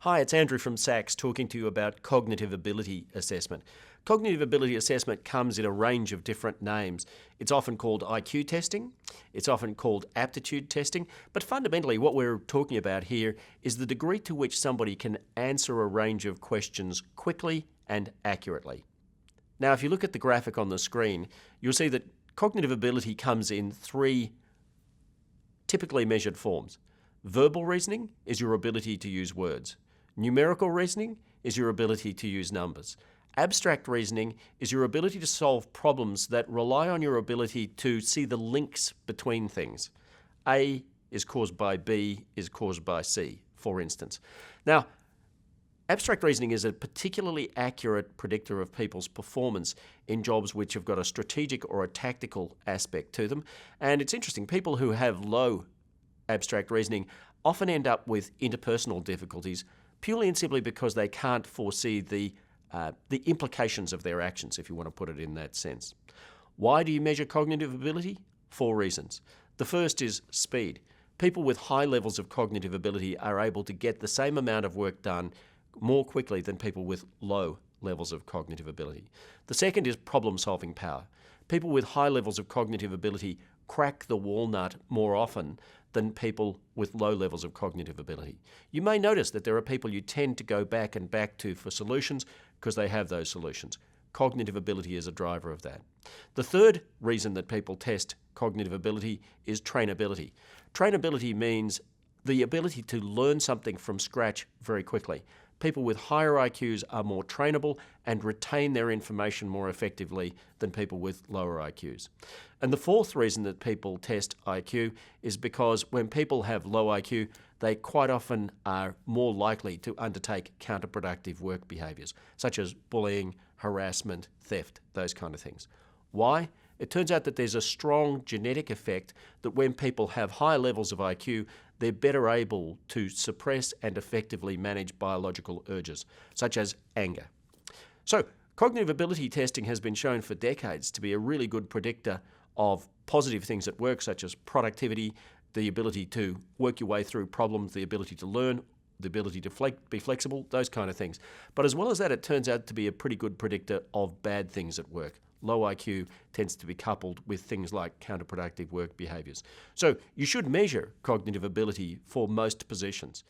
Hi, it's Andrew from SACS talking to you about cognitive ability assessment. Cognitive ability assessment comes in a range of different names. It's often called IQ testing, it's often called aptitude testing, but fundamentally what we're talking about here is the degree to which somebody can answer a range of questions quickly and accurately. Now, if you look at the graphic on the screen, you'll see that cognitive ability comes in three typically measured forms. Verbal reasoning is your ability to use words. Numerical reasoning is your ability to use numbers. Abstract reasoning is your ability to solve problems that rely on your ability to see the links between things. A is caused by B is caused by C, for instance. Now, abstract reasoning is a particularly accurate predictor of people's performance in jobs which have got a strategic or a tactical aspect to them. And it's interesting, people who have low abstract reasoning often end up with interpersonal difficulties purely and simply because they can't foresee the implications of their actions, if you want to put it in that sense. Why do you measure cognitive ability? 4 reasons. The first is speed. People with high levels of cognitive ability are able to get the same amount of work done more quickly than people with low levels of cognitive ability. The second is problem-solving power. People with high levels of cognitive ability crack the walnut more often than people with low levels of cognitive ability. You may notice that there are people you tend to go back and back to for solutions because they have those solutions. Cognitive ability is a driver of that. The third reason that people test cognitive ability is trainability. Trainability means the ability to learn something from scratch very quickly. People with higher IQs are more trainable and retain their information more effectively than people with lower IQs. And the fourth reason that people test IQ is because when people have low IQ, they quite often are more likely to undertake counterproductive work behaviours, such as bullying, harassment, theft, those kind of things. Why? It turns out that there's a strong genetic effect that when people have high levels of IQ, they're better able to suppress and effectively manage biological urges, such as anger. So, cognitive ability testing has been shown for decades to be a really good predictor of positive things at work, such as productivity, the ability to work your way through problems, the ability to learn, the ability to be flexible, those kind of things. But as well as that, it turns out to be a pretty good predictor of bad things at work. Low IQ tends to be coupled with things like counterproductive work behaviours. So you should measure cognitive ability for most positions.